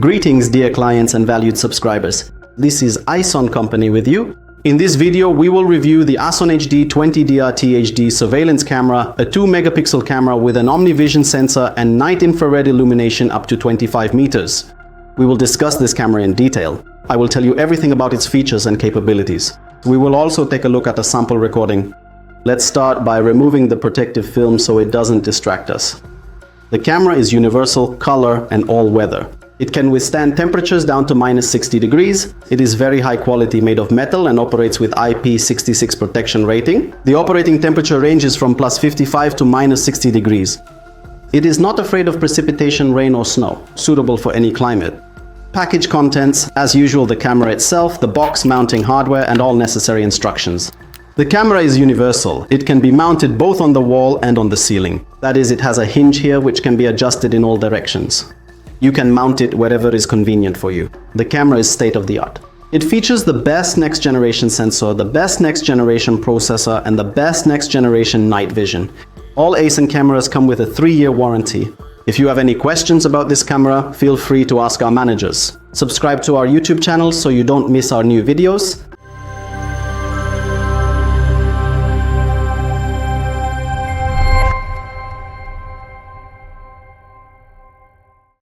Greetings dear clients and valued subscribers. This is Ison company with you. In this video we will review the Ison AHD20D-RT HD surveillance camera, a 2 megapixel camera with an OmniVision sensor and night infrared illumination up to 25 meters. We will discuss this camera in detail. I will tell you everything about its features and capabilities. We will also take a look at a sample recording. Let's start by removing the protective film so it doesn't distract us. The camera is universal, color and all-weather. It can withstand temperatures down to -60 degrees. It is very high quality, made of metal and operates with IP66 protection rating. The operating temperature ranges from +55 to -60 degrees. It is not afraid of precipitation, rain or snow, suitable for any climate. Package contents, as usual, the camera itself, the box, mounting hardware and all necessary instructions. The camera is universal. It can be mounted both on the wall and on the ceiling. That is, it has a hinge here which can be adjusted in all directions. You can mount it wherever is convenient for you. The camera is state-of-the-art. It features the best next-generation sensor, the best next-generation processor, and the best next-generation night vision. All Ison cameras come with a 3-year warranty. If you have any questions about this camera, feel free to ask our managers. Subscribe to our YouTube channel so you don't miss our new videos.